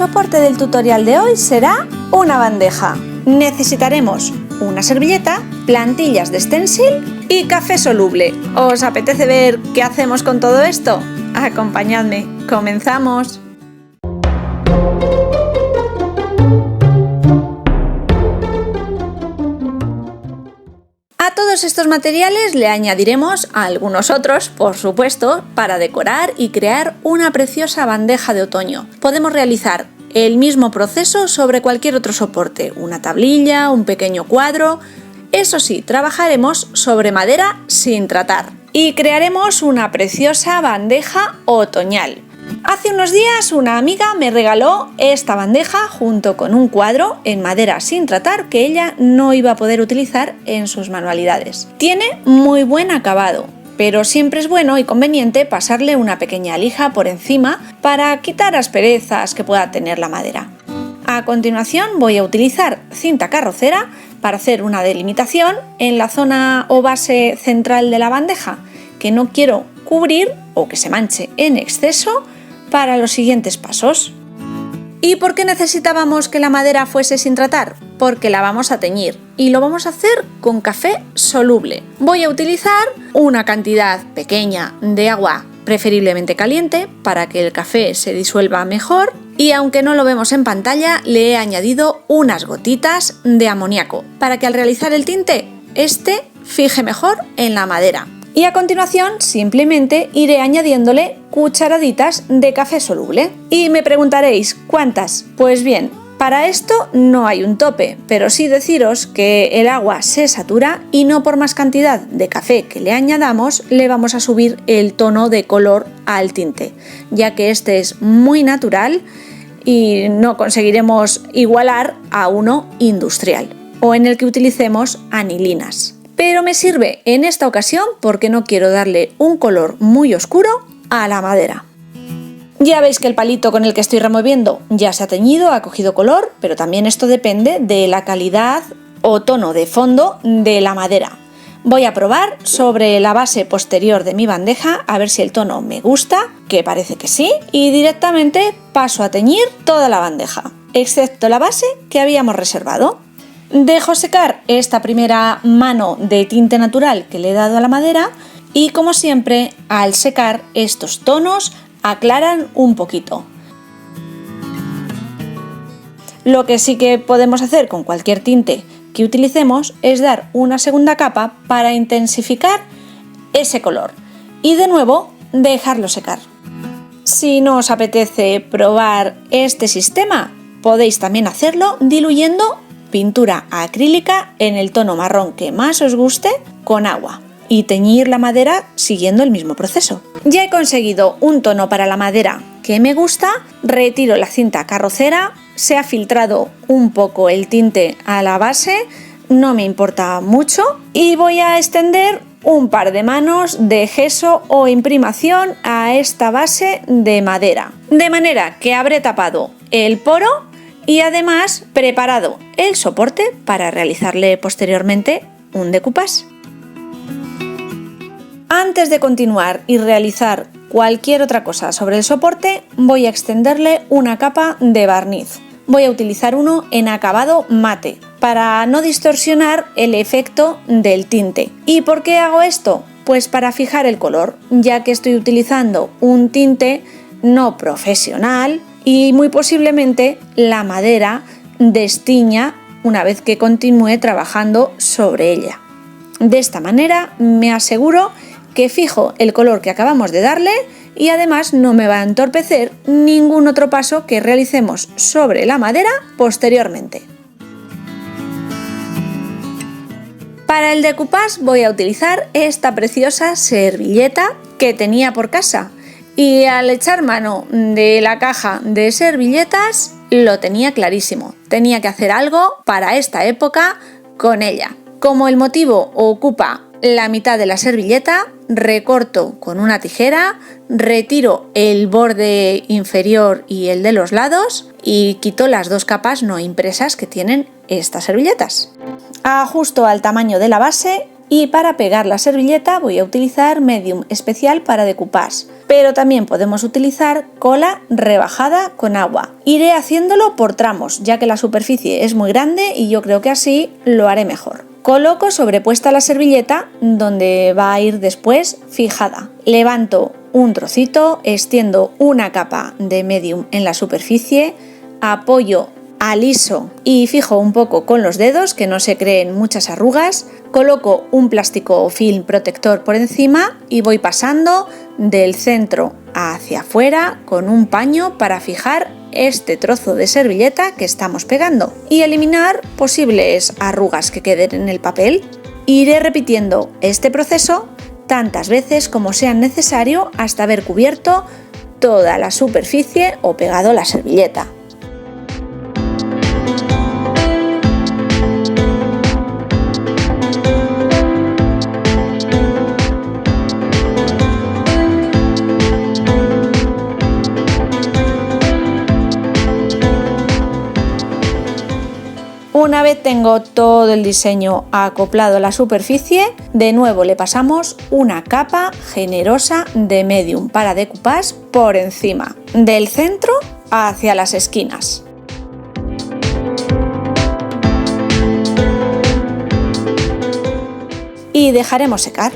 soporte del tutorial de hoy será una bandeja. Necesitaremos una servilleta, plantillas de stencil y café soluble. ¿Os apetece ver qué hacemos con todo esto? Acompañadme, comenzamos. A todos estos materiales le añadiremos algunos otros, por supuesto, para decorar y crear una preciosa bandeja de otoño. Podemos realizar el mismo proceso sobre cualquier otro soporte, una tablilla, un pequeño cuadro. Eso sí, trabajaremos sobre madera sin tratar y crearemos una preciosa bandeja otoñal. Hace unos días una amiga me regaló esta bandeja junto con un cuadro en madera sin tratar que ella no iba a poder utilizar en sus manualidades. Tiene muy buen acabado, pero siempre es bueno y conveniente pasarle una pequeña lija por encima para quitar asperezas que pueda tener la madera. A continuación voy a utilizar cinta carrocera para hacer una delimitación en la zona o base central de la bandeja que no quiero cubrir o que se manche en exceso para los siguientes pasos. ¿Y por qué necesitábamos que la madera fuese sin tratar? Porque la vamos a teñir y lo vamos a hacer con café soluble. Voy a utilizar una cantidad pequeña de agua, preferiblemente caliente, para que el café se disuelva mejor, y aunque no lo vemos en pantalla, le he añadido unas gotitas de amoníaco para que al realizar el tinte, este fije mejor en la madera. Y a continuación simplemente iré añadiéndole cucharaditas de café soluble. Y me preguntaréis, ¿cuántas? Pues bien, para esto no hay un tope, pero sí deciros que el agua se satura y no por más cantidad de café que le añadamos le vamos a subir el tono de color al tinte, ya que este es muy natural y no conseguiremos igualar a uno industrial o en el que utilicemos anilinas. Pero me sirve en esta ocasión porque no quiero darle un color muy oscuro a la madera. Ya veis que el palito con el que estoy removiendo ya se ha teñido, ha cogido color, pero también esto depende de la calidad o tono de fondo de la madera. Voy a probar sobre la base posterior de mi bandeja a ver si el tono me gusta, que parece que sí, y directamente paso a teñir toda la bandeja, excepto la base que habíamos reservado. Dejo secar esta primera mano de tinte natural que le he dado a la madera y, como siempre, al secar estos tonos aclaran un poquito. Lo que sí que podemos hacer con cualquier tinte que utilicemos es dar una segunda capa para intensificar ese color y de nuevo dejarlo secar. Si no os apetece probar este sistema, podéis también hacerlo diluyendo pintura acrílica en el tono marrón que más os guste con agua y teñir la madera siguiendo el mismo proceso. Ya he conseguido un tono para la madera que me gusta, retiro la cinta carrocera, se ha filtrado un poco el tinte a la base, no me importa mucho, y voy a extender un par de manos de gesso o imprimación a esta base de madera, de manera que habré tapado el poro y además preparado el soporte para realizarle posteriormente un decoupage. Antes de continuar y realizar cualquier otra cosa sobre el soporte, voy a extenderle una capa de barniz. Voy a utilizar uno en acabado mate para no distorsionar el efecto del tinte. ¿Y por qué hago esto? Pues para fijar el color, ya que estoy utilizando un tinte no profesional y muy posiblemente la madera destiña una vez que continúe trabajando sobre ella. De esta manera me aseguro que fijo el color que acabamos de darle y además no me va a entorpecer ningún otro paso que realicemos sobre la madera posteriormente. Para el decoupage voy a utilizar esta preciosa servilleta que tenía por casa. Y al echar mano de la caja de servilletas lo tenía clarísimo. Tenía que hacer algo para esta época con ella. Como el motivo ocupa la mitad de la servilleta, recorto con una tijera, retiro el borde inferior y el de los lados y quito las dos capas no impresas que tienen estas servilletas. Ajusto al tamaño de la base Y para pegar la servilleta voy a utilizar medium especial para decoupage, pero también podemos utilizar cola rebajada con agua. Iré haciéndolo por tramos, ya que la superficie es muy grande y yo creo que así lo haré mejor. Coloco sobrepuesta la servilleta donde va a ir después fijada. Levanto un trocito, extiendo una capa de medium en la superficie, apoyo, aliso y fijo un poco con los dedos que no se creen muchas arrugas, coloco un plástico o film protector por encima y voy pasando del centro hacia afuera con un paño para fijar este trozo de servilleta que estamos pegando y eliminar posibles arrugas que queden en el papel. Iré repitiendo este proceso tantas veces como sea necesario hasta haber cubierto toda la superficie o pegado la servilleta. Una vez tengo todo el diseño acoplado a la superficie, de nuevo le pasamos una capa generosa de medium para decoupage por encima, del centro hacia las esquinas. Y dejaremos secar.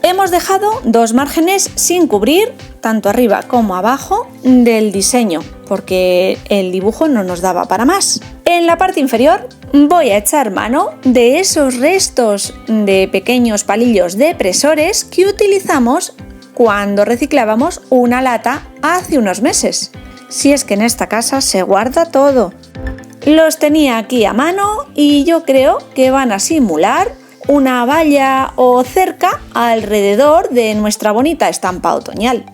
Hemos dejado dos márgenes sin cubrir, tanto arriba como abajo, del diseño, porque el dibujo no nos daba para más. En la parte inferior voy a echar mano de esos restos de pequeños palillos depresores que utilizamos cuando reciclábamos una lata hace unos meses. Si es que en esta casa se guarda todo. Los tenía aquí a mano y yo creo que van a simular una valla o cerca alrededor de nuestra bonita estampa otoñal.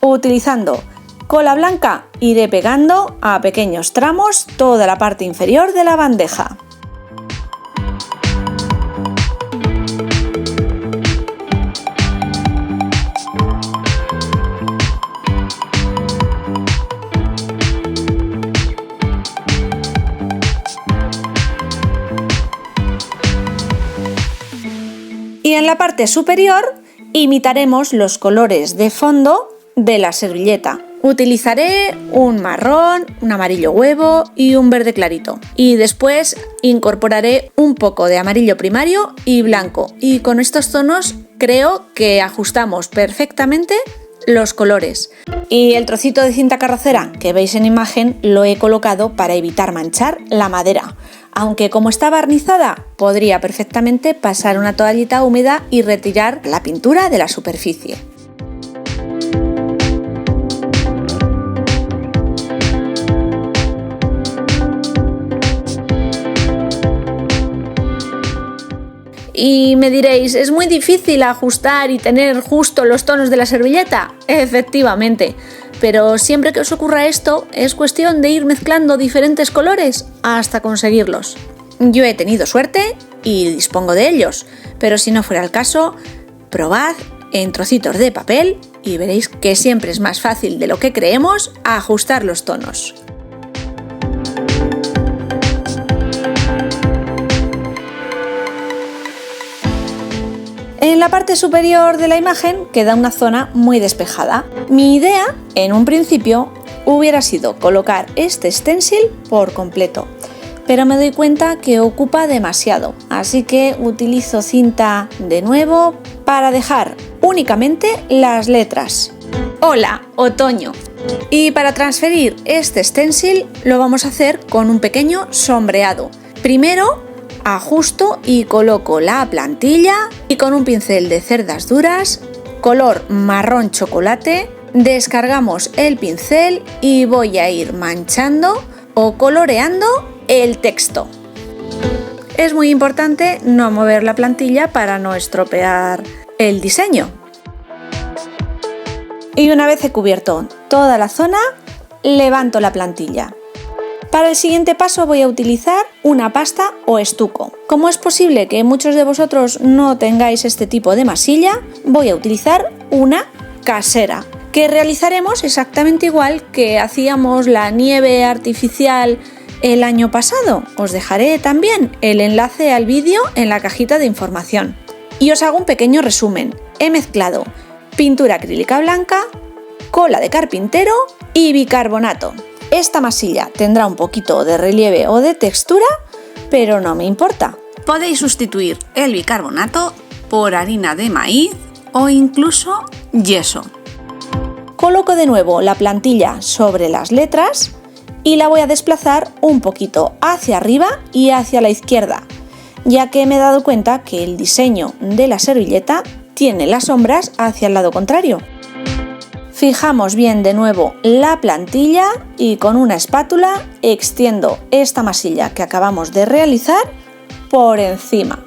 Utilizando cola blanca iré pegando a pequeños tramos toda la parte inferior de la bandeja. Y en la parte superior imitaremos los colores de fondo de la servilleta. Utilizaré un marrón, un amarillo huevo y un verde clarito. Y después incorporaré un poco de amarillo primario y blanco. Y con estos tonos creo que ajustamos perfectamente los colores. Y el trocito de cinta carrocera que veis en imagen lo he colocado para evitar manchar la madera. Aunque como está barnizada, podría perfectamente pasar una toallita húmeda y retirar la pintura de la superficie. Y me diréis, ¿es muy difícil ajustar y tener justo los tonos de la servilleta? Efectivamente, pero siempre que os ocurra esto, es cuestión de ir mezclando diferentes colores hasta conseguirlos. Yo he tenido suerte y dispongo de ellos, pero si no fuera el caso, probad en trocitos de papel y veréis que siempre es más fácil de lo que creemos ajustar los tonos. En la parte superior de la imagen queda una zona muy despejada. Mi idea, en un principio, hubiera sido colocar este stencil por completo, pero me doy cuenta que ocupa demasiado, así que utilizo cinta de nuevo para dejar únicamente las letras. Hola, otoño. Y para transferir este stencil lo vamos a hacer con un pequeño sombreado. Primero ajusto y coloco la plantilla y con un pincel de cerdas duras, color marrón chocolate, descargamos el pincel y voy a ir manchando o coloreando el texto. Es muy importante no mover la plantilla para no estropear el diseño. Y una vez he cubierto toda la zona, levanto la plantilla. Para el siguiente paso voy a utilizar una pasta o estuco. Como es posible que muchos de vosotros no tengáis este tipo de masilla, voy a utilizar una casera, que realizaremos exactamente igual que hacíamos la nieve artificial el año pasado. Os dejaré también el enlace al vídeo en la cajita de información. Y os hago un pequeño resumen. He mezclado pintura acrílica blanca, cola de carpintero y bicarbonato. Esta masilla tendrá un poquito de relieve o de textura, pero no me importa. Podéis sustituir el bicarbonato por harina de maíz o incluso yeso. Coloco de nuevo la plantilla sobre las letras y la voy a desplazar un poquito hacia arriba y hacia la izquierda, ya que me he dado cuenta que el diseño de la servilleta tiene las sombras hacia el lado contrario. Fijamos bien de nuevo la plantilla y con una espátula extiendo esta masilla que acabamos de realizar por encima.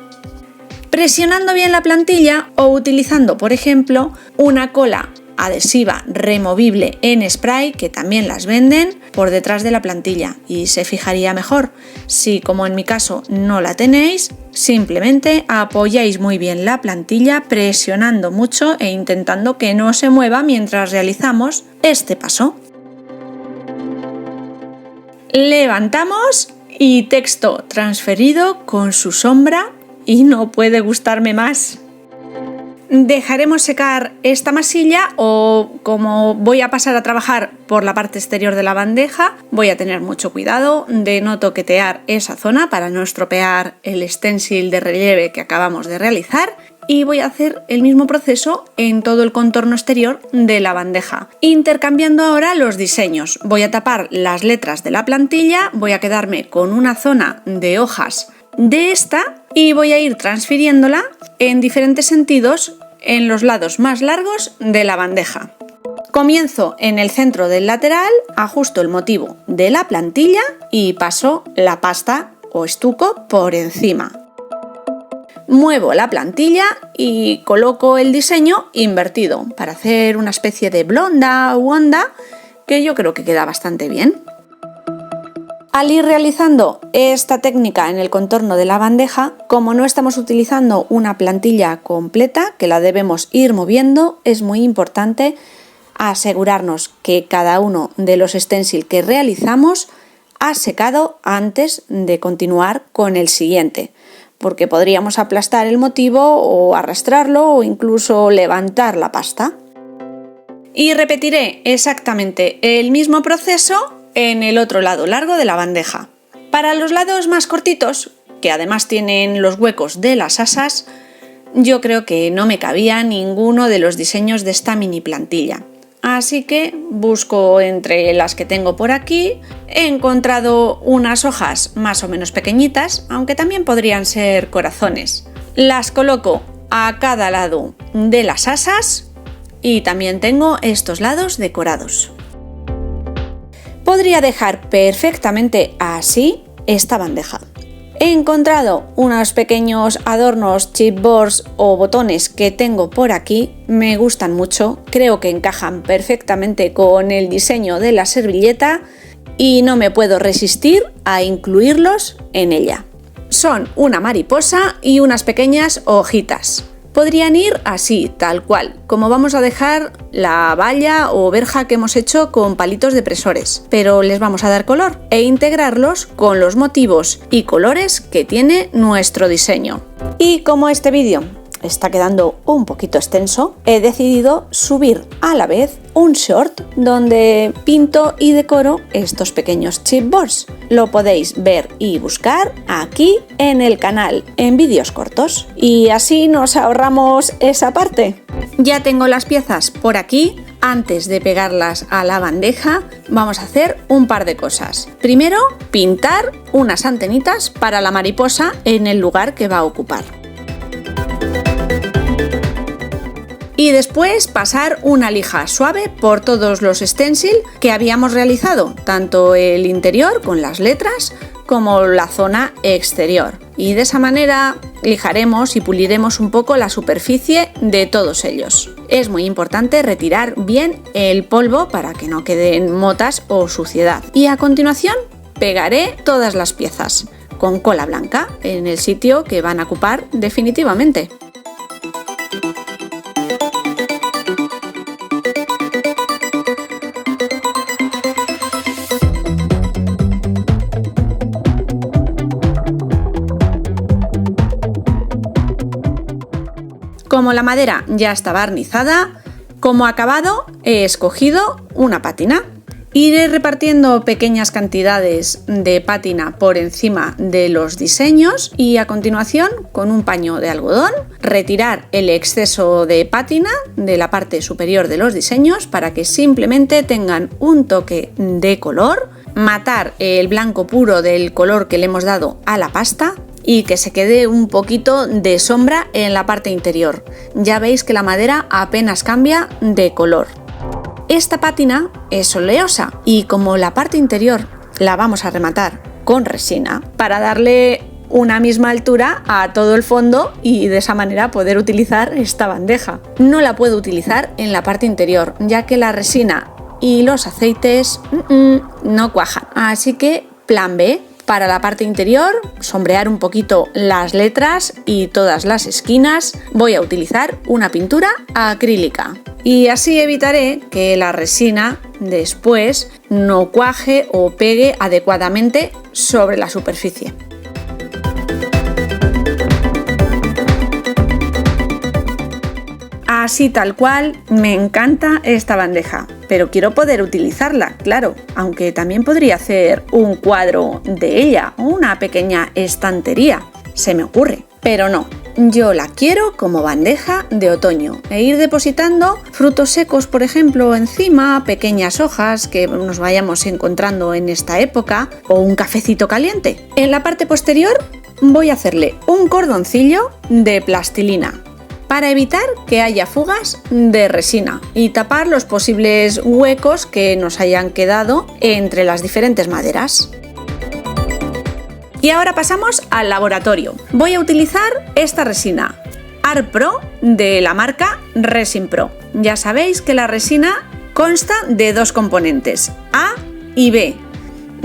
Presionando bien la plantilla o utilizando, por ejemplo, una cola adhesiva removible en spray, que también las venden, por detrás de la plantilla y se fijaría mejor. Si, como en mi caso, no la tenéis, simplemente apoyáis muy bien la plantilla presionando mucho e intentando que no se mueva mientras realizamos este paso. Levantamos y texto transferido con su sombra y no puede gustarme más. Dejaremos secar esta masilla o, como voy a pasar a trabajar por la parte exterior de la bandeja, voy a tener mucho cuidado de no toquetear esa zona para no estropear el stencil de relieve que acabamos de realizar, y voy a hacer el mismo proceso en todo el contorno exterior de la bandeja, intercambiando ahora los diseños. Voy a tapar las letras de la plantilla, voy a quedarme con una zona de hojas de esta y voy a ir transfiriéndola en diferentes sentidos en los lados más largos de la bandeja. Comienzo en el centro del lateral, ajusto el motivo de la plantilla y paso la pasta o estuco por encima. Muevo la plantilla y coloco el diseño invertido para hacer una especie de blonda u onda que yo creo que queda bastante bien. Al ir realizando esta técnica en el contorno de la bandeja, como no estamos utilizando una plantilla completa, que la debemos ir moviendo, es muy importante asegurarnos que cada uno de los stencils que realizamos ha secado antes de continuar con el siguiente, porque podríamos aplastar el motivo o arrastrarlo o incluso levantar la pasta. Y repetiré exactamente el mismo proceso en el otro lado largo de la bandeja. Para los lados más cortitos, que además tienen los huecos de las asas, yo creo que no me cabía ninguno de los diseños de esta mini plantilla. Así que busco entre las que tengo por aquí. He encontrado unas hojas más o menos pequeñitas, aunque también podrían ser corazones. Las coloco a cada lado de las asas y también tengo estos lados decorados. Podría dejar perfectamente así esta bandeja. He encontrado unos pequeños adornos, chipboards o botones que tengo por aquí, me gustan mucho, creo que encajan perfectamente con el diseño de la servilleta y no me puedo resistir a incluirlos en ella. Son una mariposa y unas pequeñas hojitas. Podrían ir así, tal cual, como vamos a dejar la valla o verja que hemos hecho con palitos depresores, pero les vamos a dar color e integrarlos con los motivos y colores que tiene nuestro diseño. Y como este vídeo está quedando un poquito extenso, he decidido subir a la vez un short donde pinto y decoro estos pequeños chipboards. Lo podéis ver y buscar aquí en el canal en vídeos cortos y así nos ahorramos esa parte. Ya tengo las piezas por aquí. Antes de pegarlas a la bandeja vamos a hacer un par de cosas. Primero, pintar unas antenitas para la mariposa en el lugar que va a ocupar. Y después pasar una lija suave por todos los stencils que habíamos realizado, tanto el interior con las letras como la zona exterior. Y de esa manera lijaremos y puliremos un poco la superficie de todos ellos. Es muy importante retirar bien el polvo para que no queden motas o suciedad. Y a continuación pegaré todas las piezas con cola blanca en el sitio que van a ocupar definitivamente. Como la madera ya está barnizada, como acabado he escogido una pátina. Iré repartiendo pequeñas cantidades de pátina por encima de los diseños y a continuación, con un paño de algodón, retirar el exceso de pátina de la parte superior de los diseños para que simplemente tengan un toque de color, matar el blanco puro del color que le hemos dado a la pasta y que se quede un poquito de sombra en la parte interior. Ya veis que la madera apenas cambia de color. Esta pátina es oleosa y como la parte interior la vamos a rematar con resina para darle una misma altura a todo el fondo y de esa manera poder utilizar esta bandeja. No la puedo utilizar en la parte interior ya que la resina y los aceites no cuajan. Así que plan B. Para la parte interior, sombrear un poquito las letras y todas las esquinas, voy a utilizar una pintura acrílica. Y así evitaré que la resina después no cuaje o pegue adecuadamente sobre la superficie. Así tal cual, me encanta esta bandeja, pero quiero poder utilizarla, claro, aunque también podría hacer un cuadro de ella o una pequeña estantería, se me ocurre, pero no. Yo la quiero como bandeja de otoño e ir depositando frutos secos, por ejemplo, encima, pequeñas hojas que nos vayamos encontrando en esta época o un cafecito caliente. En la parte posterior voy a hacerle un cordoncillo de plastilina para evitar que haya fugas de resina y tapar los posibles huecos que nos hayan quedado entre las diferentes maderas. Y ahora pasamos al laboratorio. Voy a utilizar esta resina Art Pro de la marca Resin Pro. Ya sabéis que la resina consta de dos componentes, A y B.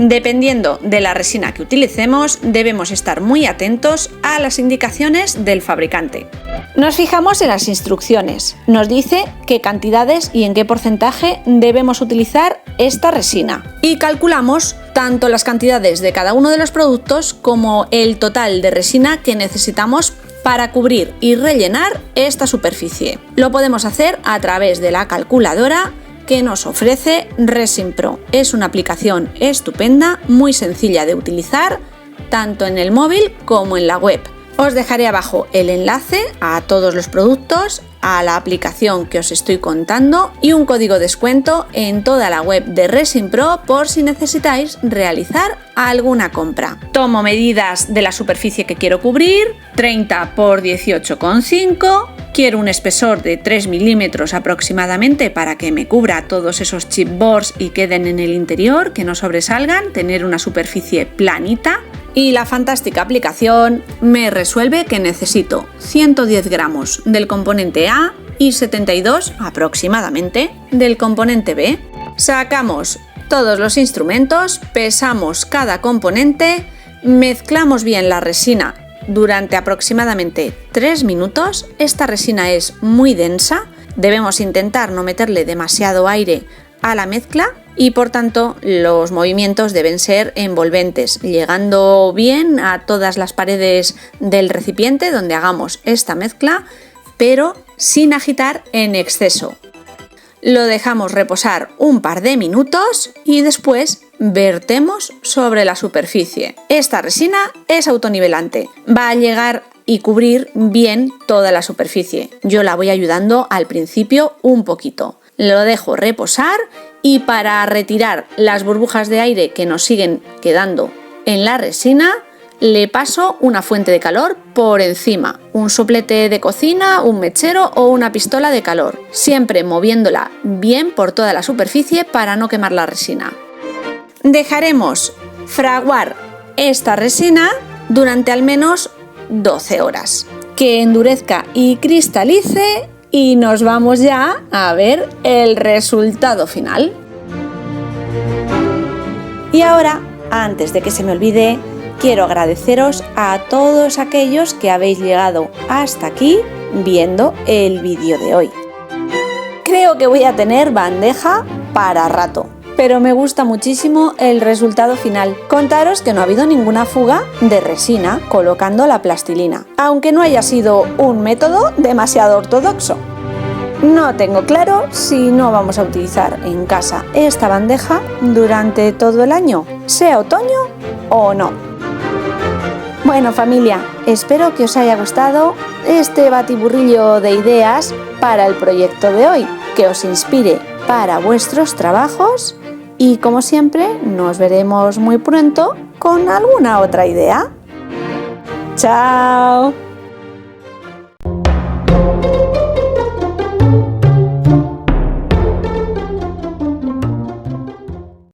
Dependiendo de la resina que utilicemos, debemos estar muy atentos a las indicaciones del fabricante. Nos fijamos en las instrucciones. Nos dice qué cantidades y en qué porcentaje debemos utilizar esta resina. Y calculamos tanto las cantidades de cada uno de los productos como el total de resina que necesitamos para cubrir y rellenar esta superficie. Lo podemos hacer a través de la calculadora que nos ofrece Resin Pro. Es una aplicación estupenda, muy sencilla de utilizar, tanto en el móvil como en la web. Os dejaré abajo el enlace a todos los productos, a la aplicación que os estoy contando y un código de descuento en toda la web de Resin Pro por si necesitáis realizar alguna compra. Tomo medidas de la superficie que quiero cubrir, 30 por 18,5. Quiero un espesor de 3 milímetros aproximadamente para que me cubra todos esos chipboards y queden en el interior, que no sobresalgan, tener una superficie planita. Y la fantástica aplicación me resuelve que necesito 110 gramos del componente A y 72 aproximadamente del componente B. Sacamos todos los instrumentos, pesamos cada componente, mezclamos bien la resina durante aproximadamente 3 minutos. Esta resina es muy densa, debemos intentar no meterle demasiado aire a la mezcla y por tanto los movimientos deben ser envolventes, llegando bien a todas las paredes del recipiente donde hagamos esta mezcla, pero sin agitar en exceso. Lo dejamos reposar un par de minutos y después vertemos sobre la superficie. Esta resina es autonivelante, va a llegar y cubrir bien toda la superficie. Yo la voy ayudando al principio un poquito. Lo dejo reposar y para retirar las burbujas de aire que nos siguen quedando en la resina, le paso una fuente de calor por encima, un soplete de cocina, un mechero o una pistola de calor, siempre moviéndola bien por toda la superficie para no quemar la resina. Dejaremos fraguar esta resina durante al menos 12 horas, que endurezca y cristalice y nos vamos ya a ver el resultado final. Y ahora, antes de que se me olvide, quiero agradeceros a todos aquellos que habéis llegado hasta aquí viendo el vídeo de hoy. Creo que voy a tener bandeja para rato, pero me gusta muchísimo el resultado final. Contaros que no ha habido ninguna fuga de resina colocando la plastilina, aunque no haya sido un método demasiado ortodoxo. No tengo claro si no vamos a utilizar en casa esta bandeja durante todo el año, sea otoño o no. Bueno, familia, espero que os haya gustado este batiburrillo de ideas para el proyecto de hoy, que os inspire para vuestros trabajos y, como siempre, nos veremos muy pronto con alguna otra idea. ¡Chao!